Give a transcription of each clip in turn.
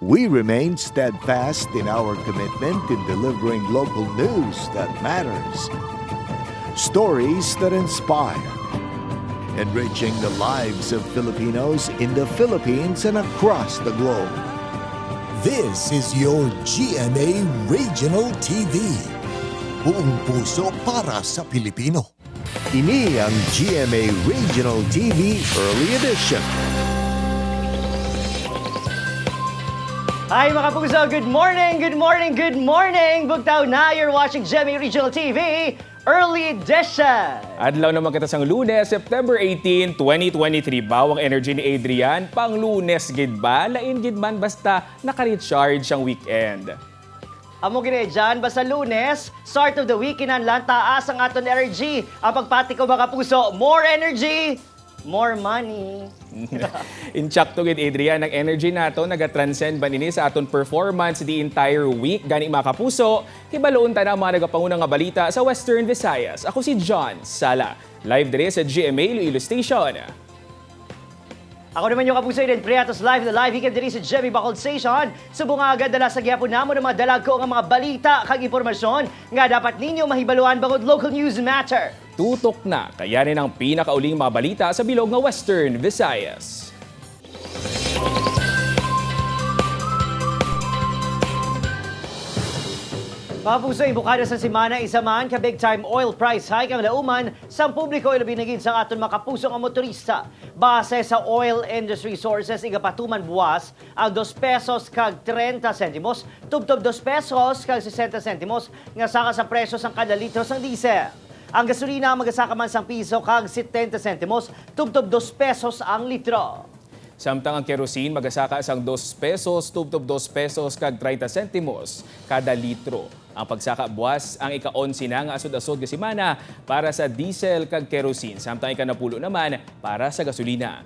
We remain steadfast in our commitment in delivering local news that matters. Stories that inspire. Enriching the lives of Filipinos in the Philippines and across the globe. This is your GMA Regional TV. Buong puso para sa Pilipino. Ini ang GMA Regional TV Early Edition. Hi mga puso, good morning, good morning, good morning! Bugtaw na, you're watching GMA Regional TV Early Edition. Adlaw naman kita sang Lunes, September 18, 2023. Bawang energy ni Adrian, pang Lunes gid ba? Lain gid man basta naka-recharge ang weekend. Amo gini dyan, basta Lunes, start of the week, kinanlan taas ang aton energy. Ang pagpati ko mga puso, more energy, more money. Inchak to gid Adrian, ang energy nato naga-transcend ba nini sa aton performance the entire week. Gani mga kapuso, hibaloon ta na ang mga nagapangunang nga balita sa Western Visayas. Ako si John Sala, live dire sa GMA Iloilo Station. Ako naman yung kapuso din, Priatos Live na live hikan diri sa GMA Bacol Station. Subong nga agad dala sa gyapon namo ng mga dalag ko nga mga balita kag impormasyon nga dapat ninyo mahibaluan bangod local news matter. Tutok na, kayanin ang pinakauling mga balita sa bilog ng Western Visayas. Mga puso, ibukada sa simana, isa man ka big time oil price hike ang lauman sa publiko ilabinagin sa aton mga kapuso nga motorista. Base sa oil industry sources, igapatuman buwas ang 2 pesos kag 30 sentimos, tubtob 2 pesos kag 60 sentimos nga saka sa presyo sang kada litro sang diesel. Ang gasolina magasaka man sang piso kag 70 sentimos, tubtob 2 pesos ang litro. Samtang ang kerosene magasaka sang 2 pesos, tubtob 2 pesos kag 30 sentimos kada litro. Ang pagsaka buwas ang ika-11 na nga asod-asod nga semana para sa diesel kag kerosene. Samtang ika-10 naman para sa gasolina.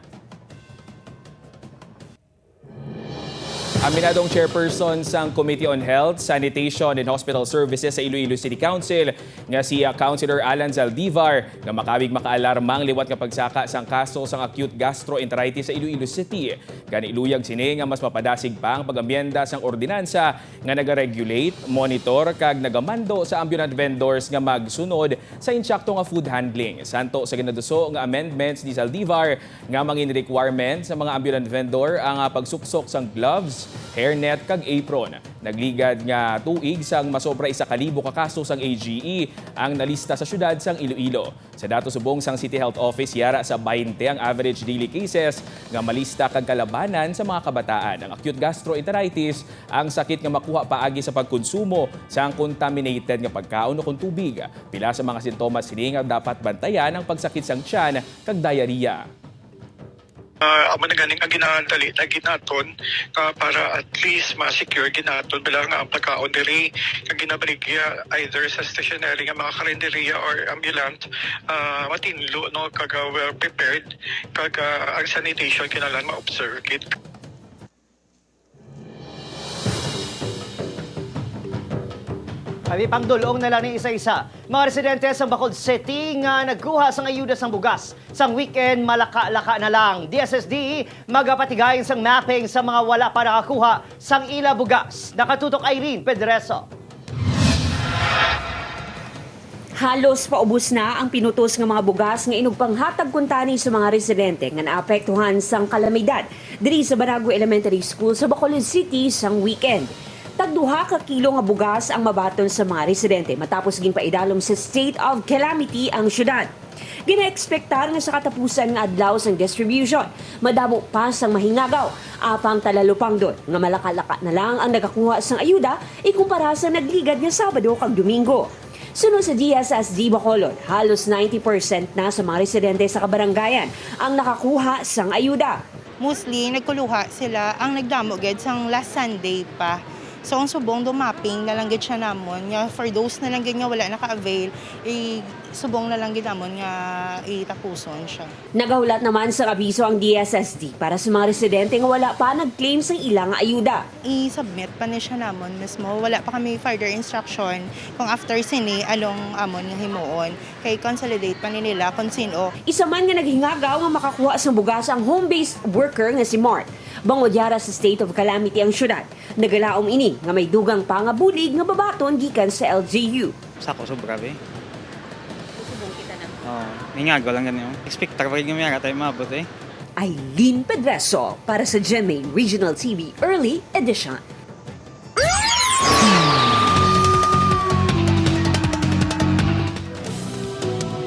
Aminadong chairperson sang Committee on Health, Sanitation and Hospital Services sa Iloilo City Council nga si Councilor Alan Zaldivar nga makabig makaalarmang liwat nga pagsaka sang kaso sang acute gastroenteritis sa Iloilo City. Gani iluyag sini nga mas mapadasig pa ang pag-amyenda sang ordinansa nga nagaregulate, monitor kag nagamando sa ambulant vendors nga magsunod sa insyakto nga food handling. Santo sa ginaduso nga amendments ni Zaldivar nga mangin requirement sa mga ambulant vendor ang pagsuksok sang gloves, hairnet kag apron. Nagligad nga tuig sang masobra 1,000 ka kaso sang AGE ang nalista sa syudad sang Iloilo. Sa datos subong sang City Health Office, yara sa 20 ang average daily cases nga malista kag kalabanan sa mga kabataan. Ang acute gastroenteritis ang sakit nga makuha paagi sa pagkonsumo sang contaminated nga pagkaon o kung tubig. Pila sa mga sintomas sini nga dapat bantayan ang pagsakit sang tiyan kag diarrhea. Amo na ganing ang ginahantali na ginaton para at least ma-secure ginaton bilang ang pagkaon diri kag ginabaligya either sa stationary nga mga karinderya or ambulant matinlo no kag well prepared kag ang sanitation kinahanglan ma-observe kit. Kami pangdulong na lang ng isa-isa. Mga residente sa Bacol City nga nagkuha sang ayuda sang bugas. Sang weekend, malaka-laka na lang. DSSD magapatigayon sang mapping sa mga wala pa nakakuha sang ila bugas. Nakatutok Irene Pedreso. Halos paubos na ang pinutos ng mga bugas nga inugpanghatag kuntani sa mga residente nga naapektuhan sang kalamidad diri sa Barago Elementary School sa Bacolod City sang weekend. Tagduha ka kilo nga bugas ang mabaton sa mga residente matapos ging paidalom sa state of calamity ang syudad. Gina-ekspektar nga sa katapusan nga adlaw sang distribution, madamo pa sang mahingagaw, apang talalupang doon nga malaka-laka na lang ang nagakuha sang ayuda ikumpara sa nagligad nga Sabado kag Domingo. Sunod sa DSSD Bacolod, halos 90% na sa mga residente sa kabaranggayan ang nakakuha sang ayuda. Mostly, nagkuluha sila ang nagdamo ged sang last Sunday pa. So, ang subong do mapping na lang gid siya namon. For those na lang gid nga wala naka-avail, subong na lang ginamon nga itapuson siya. Nagahulat naman sa abiso ang DSSD para sa mga residente nga wala pa nag-claim sa ilang ayuda. I-submit pa ni siya namon mismo. Wala pa kami further instruction kung after sini along amon nga himuon. Kay consolidate pa ni nila kung sino. Isa man nga naghingagaw nga makakuha sa bugas ang home-based worker nga si Mart. Bangod yara sa state of calamity ang syudad. Nagalaom ini nga may dugang pa nga bulig nga babaton gikan sa LGU. Sako sobra be. Ningago lang ganyan. Expect tarapag kami nga tayo maabot eh. Aileen Pedreso para sa GMA Regional TV Early Edition.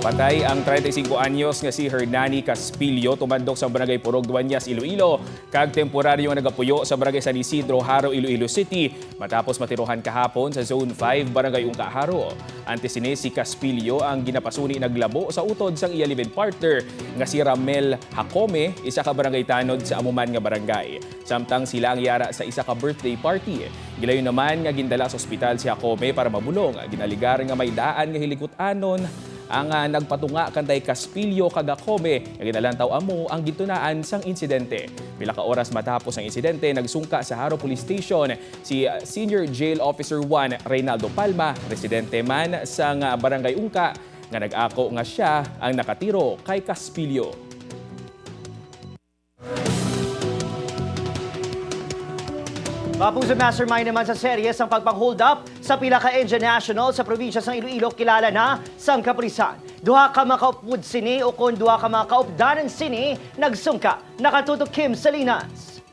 Patay ang 35 anyos nga si Hernani Caspilio tumandok sa Barangay Purog, Duanyas, Iloilo. Kag temporaryo nga nagapuyo sa Barangay San Isidro, Haro, Iloilo City matapos matiruhan kahapon sa Zone 5, Barangay Ungka, Haro. Antes ni si Caspilio ang ginapasuni naglabo sa utod sang iya live-in partner nga si Ramel Hakome, isa ka barangay tanod sa amuman nga barangay. Samtang sila ang yara sa isa ka birthday party. Gilayon naman nga gindala sa ospital si Hakome para mabulong. Ginaligar nga may daan nga hilikot-anon ang nagpatunga kanday Caspilio kagakome nga ginalantaw amo ang gitunaan sang insidente. Pila ka oras matapos ang insidente, nagsungka sa Haro Police Station si Senior Jail Officer 1 Reynaldo Palma, residente man sang Barangay Ungka, nga nag-ako nga siya ang nakatiro kay Caspilio. Kapuso mastermind naman sa series ang pagpang-hold up sa pila ka Engine National sa probinsya ng Iloilo kilala na sang Kaprisan. Duha ka makaupod sini o kung duha ka makaupdanan sini, nagsungka. Nakatutok Kim Salinas.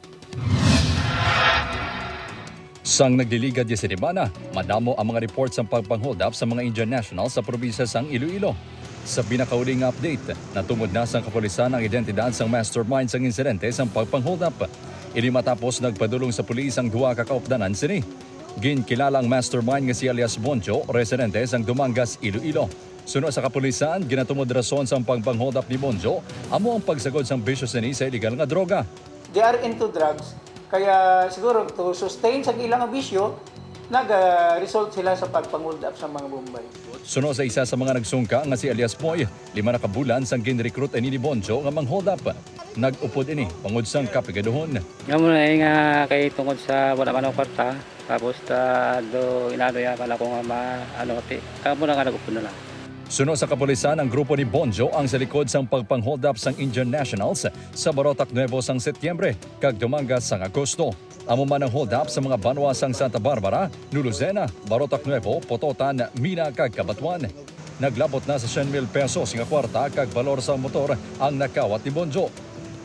Sang nagliligad di sinimana, madamo ang mga reports ang pagpang-hold up sa mga Indian National sa probinsya sang Iloilo. Sa pinakauling update, natumod na sang kapulisan ang identidad sang mastermind sang insidente sang pagpang-hold up. Ini matapos nagpadulong sa pulis ang duha ka kaupdanan sini. Ginkilala ang mastermind nga si alias Bonjo, residente sang Dumangas, Iloilo. Suno sa kapulisan, ginatumod rason sa pagpang-hold up ni Bonjo, amo ang pagsagod sang bisyo sini sa illegal nga droga. They are into drugs, kaya siguro to sustain sa ilang bisyo, nag-result sila sa pagpang-hold up sa mga Bombay. Suno sa isa sa mga nagsungka nga si alias Boy, 5 na kabulan sang ginrecruit ni Bonjo nga mang-hold up. Nag-upod ini pangod sang kapigaduhon. Nga mo na nga kay tungkol sa wala man ang kwarta. Tapos do inado ya pala ko nga ti. Kamo na nga nag-upod na lang. Suno sa kapulisan, ang grupo ni Bonjo ang sa likod sang pagpang-hold up sang Indian Nationals sa Barotac Nuevo sang Setyembre kag Dumangas sang Agosto. Amo man ang hold up sa mga banwa sang Santa Barbara, Nuluzena, Barotac Nuevo, Pototan, Mina kag Cabatuan. Naglabot na sa 100,000 pesos nga kwarta kag balor sa motor ang nakawat ni Bonjo.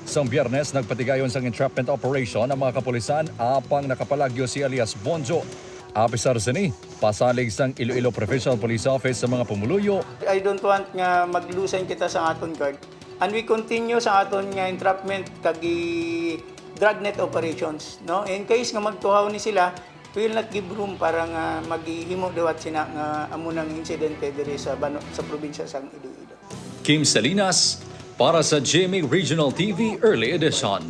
Sang Biyernes, nagpatigayon sang entrapment operation ang mga kapulisan apang nakapalagyo si alias Bonjo. Apisar sini, pasalig sang Iloilo Provincial Police Office sa mga pumuluyo. I don't want nga mag-loosen kita sa aton guard. And we continue sa aton nga entrapment kag dragnet operations. No? In case nga magtuhaw ni sila, we will not give room para nga maghihimo dawat sina nga amo ng insidente diri sa probinsya sang Iloilo. Kim Salinas para sa GMA Regional TV Early Edition.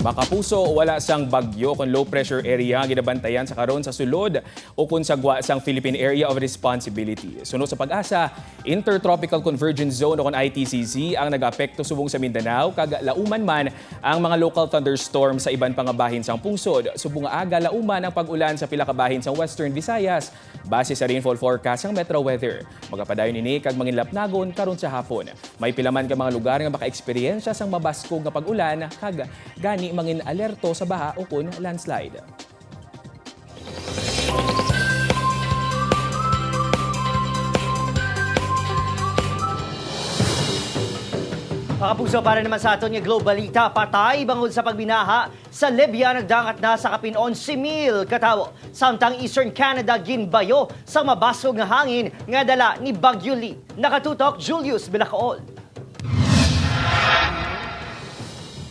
Makapuso, wala sang bagyo kung low pressure area ang ginabantayan sa karon sa sulod o kung sagwa sang Philippine Area of Responsibility. Sunod sa pag-asa, Intertropical Convergence Zone o kung ITCZ ang nag-apekto subong sa Mindanao kag lauman man ang mga local thunderstorm sa iban pangabahin sang pungsod. Subong aga lauman ang pag-ulan sa pila ka bahin sang Western Visayas base sa rainfall forecast sang Metro Weather. Magapadayon ini kag manginlapnagon karon sa hapon. May pilaman ka mga lugar nga maka-eksperyensya sang mabaskog nga pag-ulan kag gani mangin alerto sa baha o kun landslide. Kapuso, para naman sa aton nga globalita, patay bangod sa pagbinaha sa Libya nagdangat na sa kapin 11,000 katawo. Samtang Eastern Canada ginbayo sa mabasog nga hangin nga dala ni Bagyo Lee. Nakatutok Julius Bilacaol.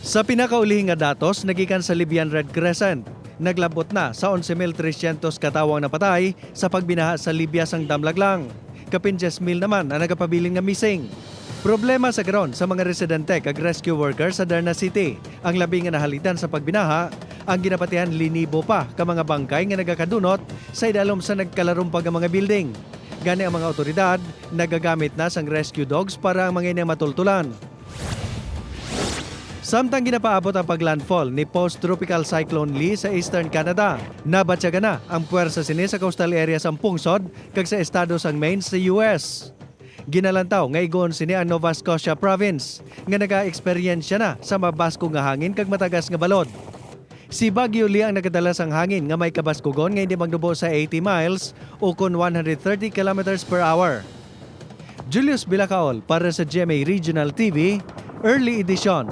Sa pinakaulihing nga datos, nagikan sa Libyan Red Crescent. Naglabot na sa 11,300 katawang napatay sa pagbinaha sa Libya sang Damlaglang. Kapin 10,000 naman ang nagapabiling nga missing. Problema sa karon sa mga residente kag rescue workers sa Darna City. Ang labi nga nahalitan sa pagbinaha, ang ginapatihan linibo pa ka mga bangkay nga nagakadunot sa idalom sa nagkalarumpag nga mga building. Gani ang mga otoridad nagagamit na sang rescue dogs para ang mga inang matultulan. Samtang ginapaabot ang paglandfall ni post-tropical cyclone Lee sa Eastern Canada, nabatyaga na ang puwersa sini sa coastal area sa pungsod kag sa estado sang Maine sa US. Ginalantaw nga igon sini ang Nova Scotia province nga naga-eksperyensya na sa mabasko nga hangin kag matagas nga balod. Si Baguio Lee ang nagdala sang hangin nga may kabaskugon nga hindi magnubo sa 80 miles o kon 130 kilometers per hour. Julius Bilacaol para sa GMA Regional TV, Early Edition.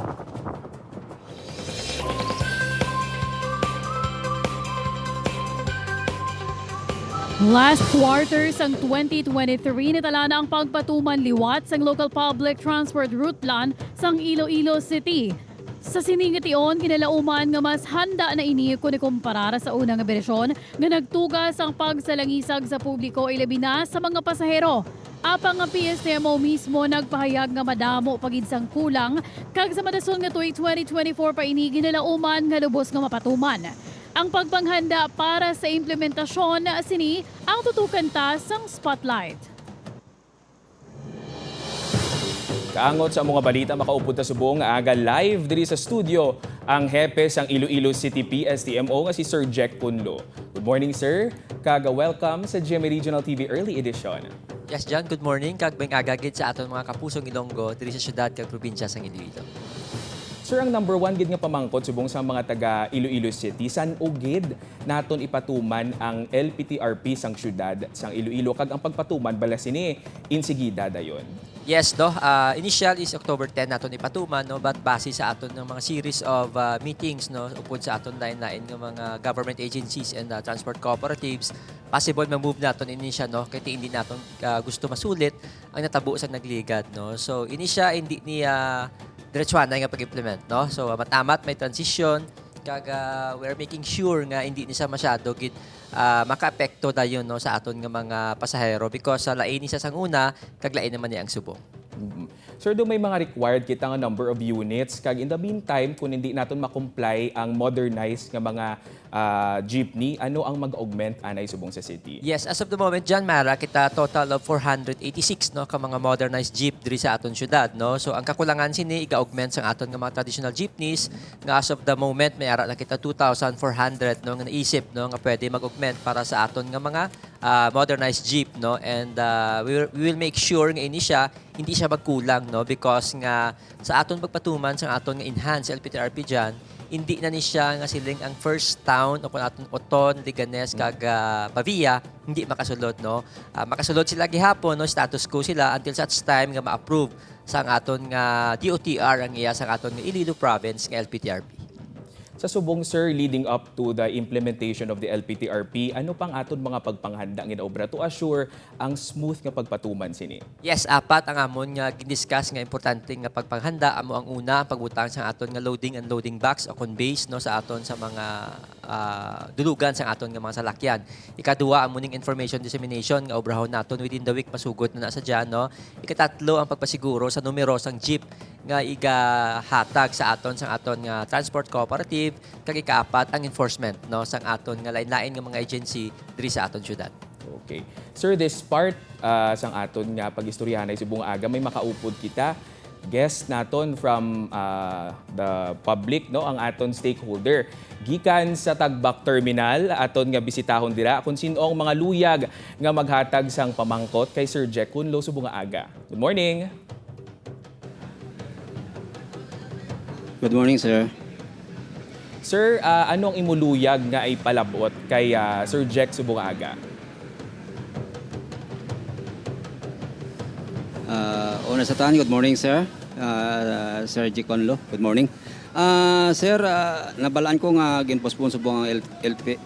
Last quarter sang 2023 natala na ang pagpatuman liwat sang local public transport route plan sang Iloilo City. Sa siningation, kinalauman nga mas handa na ini kung ikumpara sa unang bersyon nga nagtugas ang pagsalangisag sa publiko ilabi na sa mga pasahero. Apang ang PSTMO mismo nagpahayag nga madamo pagid sang kulang kag sa madason nga tuig 2024 pa ini ginalauman nga lubos nga mapatuman. Ang pagpanghanda para sa implementasyon sini ang tutukan ta sang spotlight. Kaangot sa mga balita makaupod ta subong nga aga live diri sa studio ang hepe sang Iloilo City PSTMO nga si Sir Jack Punlo. Good morning sir, kaga welcome sa GMA Regional TV Early Edition. Yes John, good morning. Kag may agagid sa aton mga kapusong Ilonggo diri sa syudad kag probinsya sang Iloilo. Sir, ang number one gid nga pamangkot subong sa mga taga Iloilo City, san ugid naton ipatuman ang LPTRP sang syudad sang Iloilo kag ang pagpatuman bala sini insigida dayon. Yes, no. Initial is October 10 naton ipatuman, no, but base sa aton ng mga series of meetings, no, upod sa aton lain-lain ng mga government agencies and transport cooperatives, possible ma-move naton initial, no, kay hindi naton gusto masulit ang natabo sa nagligad, no. So initial hindi niya diretsuhan na nga pag-implement, no. So matamat may transition kag we're making sure nga hindi ni siya masyado gid maka-apekto dayon, no, sa aton nga mga pasahero because sa lain ni sa sanguna kag lain naman niya ang subong. Sir, do may mga required kita nga number of units kag in the meantime kung hindi naton makomply ang modernized nga mga jeepney, ano ang mag-augment anay subong sa city? Yes, as of the moment John Mara, kita total of 486, no, ka mga modernized jeep diri sa aton syudad, no. So ang kakulangan sini iga-augment sa aton nga mga traditional jeepneys nga as of the moment may ara na kita 2,400, no, nga naisip, no, nga pwede mag-augment para sa aton nga mga modernized jeep, no, and we will make sure nga ini siya hindi siya magkulang, no, because nga sa aton pagpatuman sa aton nga enhanced LPTRP dyan, hindi na ni siya nga siling ang first town o kung aton Oton, Liganes, kag Pavia, hindi makasulod, no. Makasulod sila gihapon, no, status quo sila until such time nga ma-approve sa aton nga DOTR ang iya sa aton nga Iloilo province nga LPTRP. Sa subong sir, leading up to the implementation of the LPTRP, ano pang aton mga pagpanghanda nga obra to assure ang smooth nga pagpatuman sini? Yes, apat ang amon nga gidiscuss nga importante nga pagpanghanda. Amo ang una, ang pagbutang sa aton nga loading and loading box o conveys, no, sa aton sa mga dulugan sa aton nga mga salakyan. Ikaduha, ang muning information dissemination nga obrahon naton within the week masugod na nasa dyan, no. Ikatatlo, ang pagpasiguro sa numero sang jeep nga igahatag sa aton nga transport cooperative. Kag ikaapat ang enforcement, no, sang aton nga lain-lain nga mga agency diri sa aton syudad. Okay. Sir, this part sang aton nga pagistoryahanay subong aga may makaupod kita guest naton from the public, no, ang aton stakeholder gikan sa Tagbak Terminal aton nga bisitahon dira kung sino-ang mga luyag nga maghatag sang pamangkot kay Sir Jack Punlo subong aga. Good morning. Good morning, sir. Sir, anong imuluyag nga ay palabot kay Sir Jack subong aga? Una sa tahan, good morning, sir. Sir Jack Punlo, good morning. Sir, nabalaan ko nga ginpospon subong ang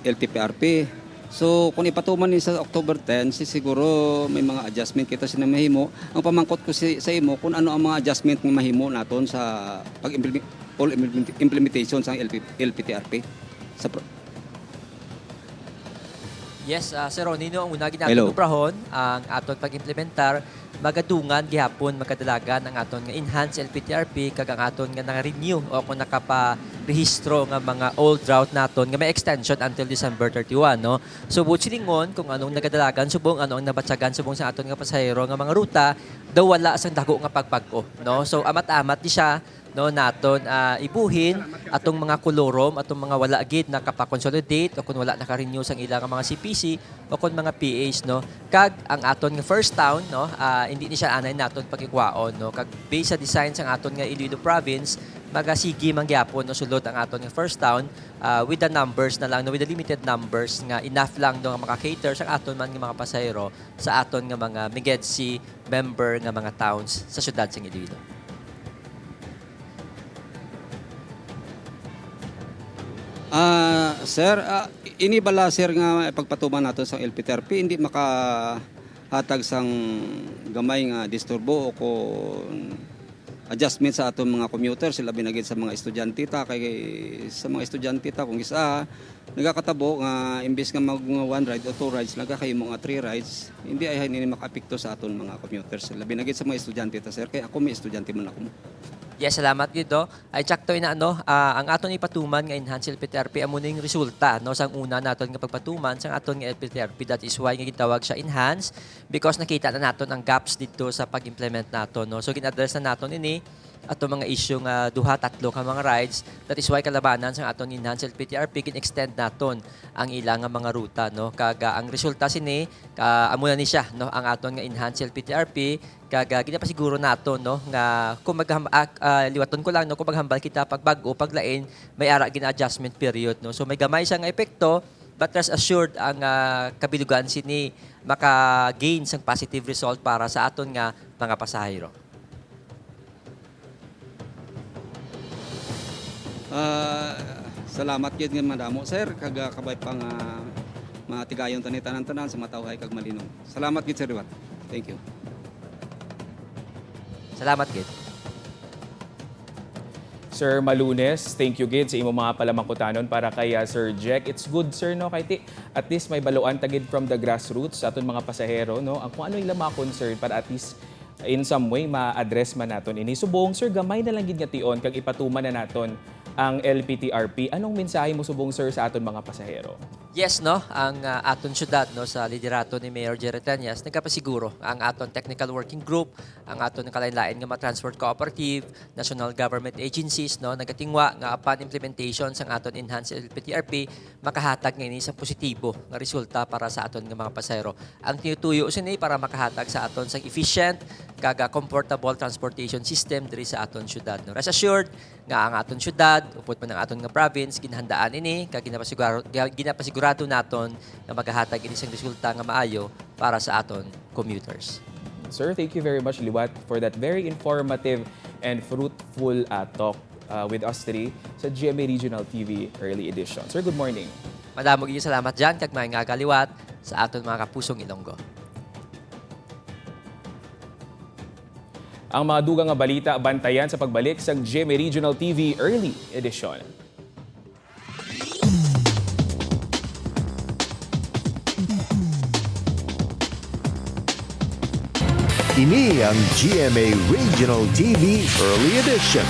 LTPRP. So, kung ipatuman ni sa October 10, siguro may mga adjustment kita sinamahimo. Ang pamangkot ko sa imo kung ano ang mga adjustment nga mahimo naton sa implementation sa LPTRP. Yes, Sir Ronnie, no, ang una ginatong ubrahon ang aton pag-implementar magadungan gihapon makadalagan ang aton nga enhanced LPTRP kag ang aton nga nang-renew o kung nakapa-rehistro nga mga old route naton nga may extension until December 31, no? So butsilingon kung anong nagadalagan subong anong nabatsagan subong sa aton nga pasahero nga mga ruta daw wala sang dako nga pagpag-o, no? So amat-amat di siya no naton ibuhin atong mga kolorom atong mga wala gid nakapa-consolidate o kung wala naka-renew sang ilang mga CPC o kung mga PAs, no, kag ang aton nga first town, no, hindi ni siya anay naton pagikwaon, no, kag based sa design sang aton nga Iloilo province magasigi mangyapon no sulod ang aton nga first town with the numbers na lang, no, with the limited numbers nga enough lang no nga maka-cater sa aton man nga mga pasahero sa aton nga mga Migedsi member nga mga towns sa syudad sang Iloilo. Sir, inibala sir nga pagpatuman nato sa LPTRP hindi makahatag sang gamay nga disturbo o kung adjustment sa atong mga commuter sila binagid sa mga estudyante ta kay sa mga estudyante ta kung isa nagakatabo nga imbes nga mag 1 ride o 2 rides nagakahimo nga 3 rides hindi ay hindi makaapekto sa aton mga commuters sila binagid sa mga estudyante ta sir kay ako may estudyante man ako. Yes, salamat dito. Ay tsaktoy na ang aton ipatuman nga enhanced LPTRP amo ning resulta no sang una naton nga pagpatuman sang aton nga LPTRP, that is why nga gitawag siya enhanced because nakita na naton ang gaps dito sa pag-implement naton, no. So gin-address na naton ini ato mga issue nga duha tatlo ka mga rides, that is why kalabanan sang aton enhanced LPTRP kin-extend naton ang ilang nga mga ruta, no. Kag ang resulta sini amo na ni siya, no, ang aton nga enhanced LPTRP kag ginapasiguro naton, no, nga kung liwaton ko lang, no, kung maghambal kita pagbag-o paglain may ara gina adjustment period, no. So may gamay siya nga epekto but rest assured ang kabilugan sini maka-gain sang positive result para sa aton nga mga pasahero. Salamat gyud nga madamo sir kag kabay pang matigayon tani tanan-tanan sa matawhay kag malinong. Salamat gyud sir Liwat. Thank you. Salamat gid. Sir Malunes, thank you gid sa imong mga palamangkutanon para kay Sir Jack. It's good sir no kay at least may baluan tagid from the grassroots sa aton mga pasahero, no. Ang kung ano yung mga concern para at least in some way ma-address man naton ini. Subong sir gamay na lang gid nga tion kag ipatuman na naton ang LPTRP. Anong mensahe mo subong sir sa aton mga pasahero? Yes, no, ang aton syudad, no, sa liderato ni Mayor Jerry Tanyas nagkapasiguro ang aton technical working group, ang aton kalain-lain nga mga transport cooperative, national government agencies, no, nagatingwa nga upon implementation sang aton enhanced LPTRP makahatag nga ini sa positibo nga resulta para sa aton nga mga pasahero. Ang tinutuyo sini para makahatag sa aton sang efficient kag comfortable transportation system diri sa aton syudad, no. Rest assured nga ang aton syudad upod man ang aton nga province ginhandaan ini kag ginapasigurado naton nga maghahatag ini sang resulta nga maayo para sa aton commuters. Sir, thank you very much Liwat for that very informative and fruitful talk with us today sa GMA Regional TV Early Edition. Sir, good morning. Madamo gyud salamat diyan kag may nga kaliwat sa aton mga kapusong Ilonggo. Ang mga dugang nga balita bantayan sa pagbalik sa GMA Regional TV Early Edition. Ini ang GMA Regional TV Early Edition.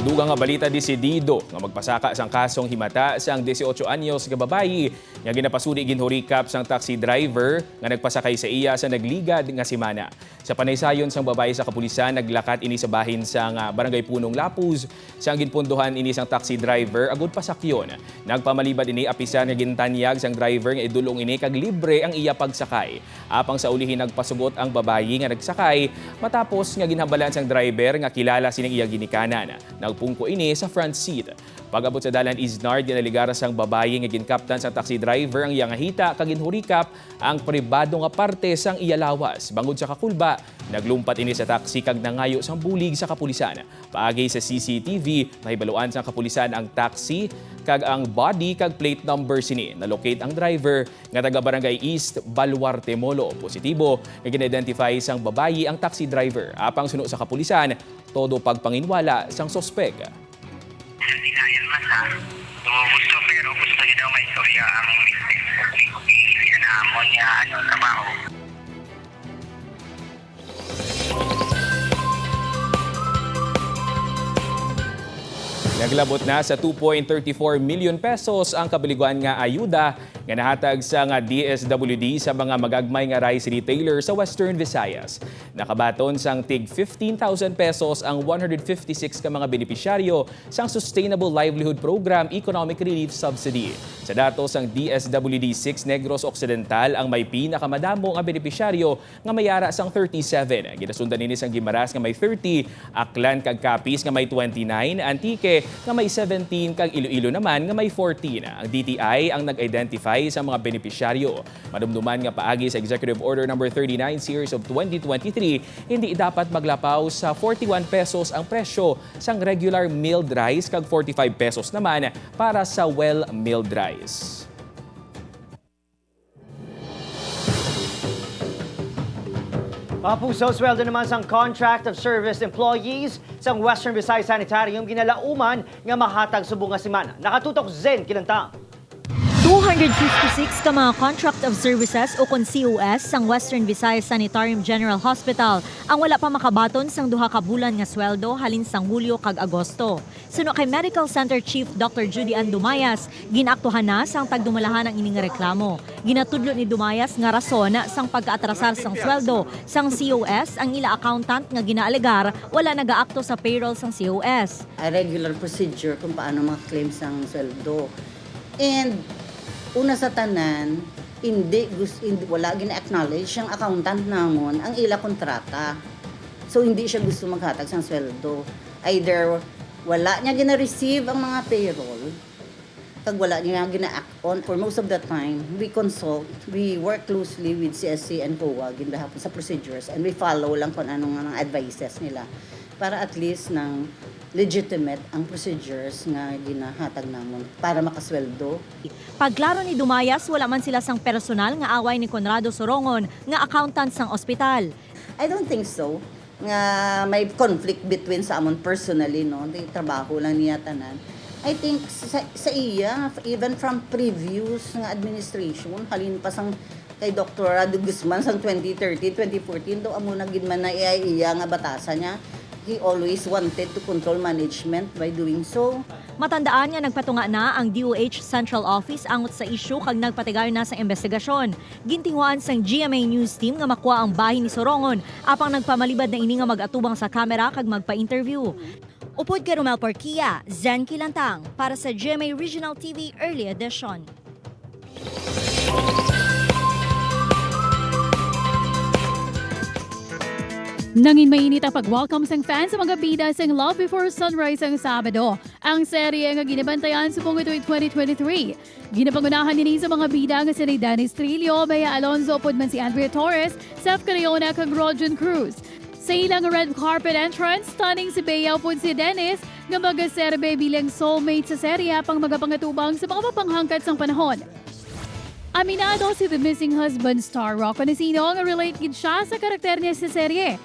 Dugang nga balita desidido nga magpasaka sang kasong himata sang 18 anyos nga babayi nga ginapasudi ginhurikap sang taxi driver nga nagpasakay sa iya sa nagligad nga semana. Sa panaysayon sang babayi sa kapulisan naglakat ini sa bahin sang Barangay Punong Lapuz sang ginpunduhan ini sang taxi driver agud pasakyon. Nagpamalibad ini apisan nga gintanyag sang driver nga idulong ini kag libre ang iya pagsakay. Apang sa ulihin nagpasugot ang babayi nga nagsakay matapos nga ginhambalan sang driver nga kilala sining iya ginikanan. Nagpungko ini sa front seat. Pag-abot sa dalan Isnard, ginaligaras ang babae nga ginkaptan sa taxi driver ang iya nga hita kag ginhurikap ang pribado nga parte sang iya lawas. Bangod sa kakulba, naglumpat ini sa taxi kag nangayo sang bulig sa kapulisan. Paagi sa CCTV, mahibaluan sa kapulisan ang taxi kag ang body kag plate number sini. Nalocate ang driver nga taga Barangay East, Baluarte, Molo. Positibo nga gin-identify sang babayi ang taxi driver. Apang suno sa kapulisan, todo pagpanginwala sang sospek. Dinayan man sa gusto pero gusto niya daw may istorya ang misis na amon niya trabaho. Naglabot na sa 2.34 million pesos ang kabaliguan nga ayuda nga nahatag sa nga DSWD sa mga magagmay nga rice retailer sa Western Visayas. Nakabaton sang tig 15,000 pesos ang 156 ka mga benepisyaryo sang Sustainable Livelihood Program Economic Relief Subsidy. Sa datos ang DSWD 6 Negros Occidental ang may pinakamadamo nga benepisyaryo nga mayara sang 37. Ginasundan nini sang Guimaras nga may 30, Aklan kag Capiz nga may 29, Antique nga may 17 kag Iloilo naman nga may 14. Ang DTI ang nag-identify sa mga benepisyaryo. Madumduman nga paagi sa Executive Order No. 39 Series of 2023, hindi dapat maglapaw sa 41 pesos ang presyo sang regular milled rice kag 45 pesos naman para sa well-milled rice. Mga puso, sweldo naman sang contract of service employees sa Western Visayas Sanitarium ginalauman nga mahatag subong nga semana. Nakatutok Zen Kilantang. 256 ka mga contract of services o kon COS sang Western Visayas Sanitarium General Hospital ang wala pa makabaton sang duha ka bulan nga sweldo halin sang Hulyo kag Agosto. Suno kay Medical Center Chief Dr. Judy Ann Dumayas, ginaktuhan na sang tagdumalahan ang ining reklamo. Ginatudlo ni Dumayas nga rason sang pagkaatrasar sang sweldo sang COS ang ila accountant nga ginaalegar wala nagaakto sa payroll sang COS. A regular procedure kung paano mag-claim sang sweldo. And una sa tanan, wala gina-acknowledge yung accountant namon ang ila kontrata. So hindi siya gusto maghatag sang sweldo. Either wala niya gina-receive ang mga payroll, kag wala niya gina-act on. For most of the time, we work closely with CSC and COA in behalf sa procedures, and we follow lang kung anong mga advices nila para at least ng legitimate ang procedures nga ginahatag namon para makasweldo. Pagklaro ni Dumayas, wala man sila sang personal nga away ni Conrado Sorongon nga accountant sang ospital. I don't think so. Nga may conflict between sa amon personally, no? Di trabaho lang niya tanan. I think sa iya, even from previous nga administration, halin pa sang kay Dr. Rado Guzman sang 2013, 2014, do amo na gid man na iya nga batasan niya. He always wanted to control management by doing so. Matandaan nga nagpatunga na ang DOH Central Office angot sa isyu kag nagpatigayon na sa investigasyon. Gintinguan sang GMA News Team nga makuha ang bahin ni Sorongon apang nagpamalibad na ini nga mag-atubang sa kamera kag magpa-interview. Upod kay Romel Porquia, Zen Kilantang para sa GMA Regional TV Early Edition. Nangin mainit ang pag-welcome sang fans sa mga bida sang Love Before Sunrise ang Sabado. Ang serye nga ginabantayan sa pong ito 2023. Ginapangunahan nini sa mga bida nga si Dennis Trillo, Bea Alonzo, upod man si Andrea Torres, Seth Cariona, kag Rojan Cruz. Sa ilang red carpet entrance, stunning si Bea upod si Dennis nga magaserbe bilang soulmate sa serye pang magapangatubang sa mga mapanghangkat sang panahon. Aminado si The Missing Husband star Rocco Nacino nga relate gid siya sa karakter niya sa serye.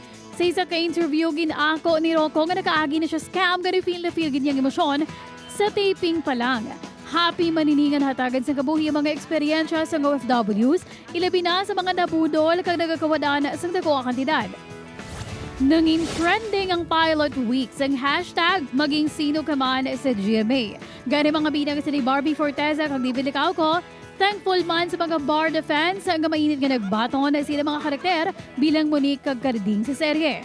Sa isa ka-interview, ginako ni Rocco nga nakaagi na siya scam nga feel gid niyang emosyon sa taping pa lang. Happy maniningan hatagan sa kabuhi ang mga eksperyensya sa OFWs, ilabi na sa mga nabudol kag nagakawadaan sa dako kantidad. Nanging trending ang pilot week sang hashtag maging sino ka man sa GMA. Gani mga binang sa ni Barbie Forteza kag David Licauco, thankful man sa mga bar defense nga mainit nga nagbaton na sila mga karakter bilang Monique kag Carding sa serye.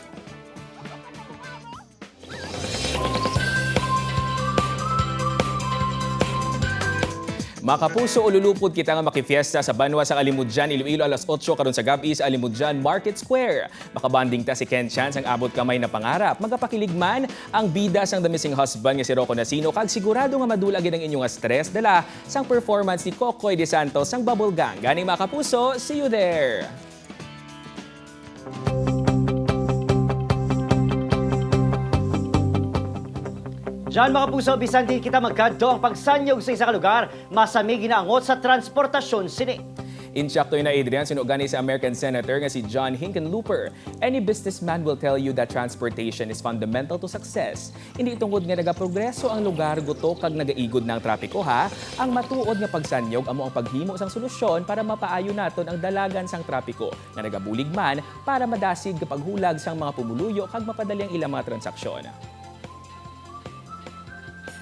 Mga kapuso, ululupod kita nga makifiesta sa Banwa sa Alimudjan, Iloilo alas 8 karon sa gabi sa Alimudjan Market Square. Makabanding ta si Ken Chance ang abot kamay na pangarap. Magapakiligman ang bida sang The Missing Husband nga si Rocco Nacino kag sigurado nga madulagin ang inyong stress dala sang performance ni Kokoy De Santos sang Bubble Gang. Gani mga kapuso, see you there! Diyan mga puso, bisan din kita magkadto ang pagsanyog sa isa ka lugar, masamig ginaangot sa transportasyon sini. Insyakto na Adrian, sinugan ni sa American Senator nga si John Hickenlooper. Any businessman will tell you that transportation is fundamental to success. Hindi tungod nga nagaprogreso ang lugar guto kag nagaigod ng trapiko ha. Ang matuod nga pagsanyog amo ang paghimo sang solusyon para mapaayo naton ang dalagan sang trapiko nga nagabulig man para madasig kapag hulag sang mga pumuluyo kag mapadali ang ilang mga transaksyon.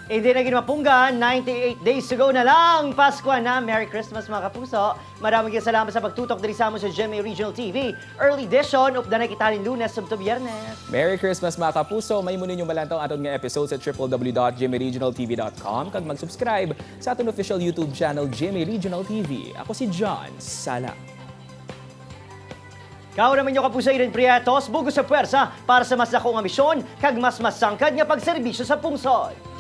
Hindi na ginmapunggan, 98 days to go na lang. Pasko na. Merry Christmas mga kapuso. Maraming salamat sa pagtutok diri sa amon sa GMA Regional TV. Early edition of Danay Kitalin Lunes sabto Biyernes. Merry Christmas mga kapuso. May muna ninyong malantaw aton nga episode sa www.gmaregionaltv.com kag mag-subscribe sa aton official YouTube channel GMA Regional TV. Ako si John Sala. Kao naman yung kapuso Eden Prietos, bugos sa puwersa para sa mas dakong nga misyon kag mas masangkad nga pagserbisyo sa pungsod.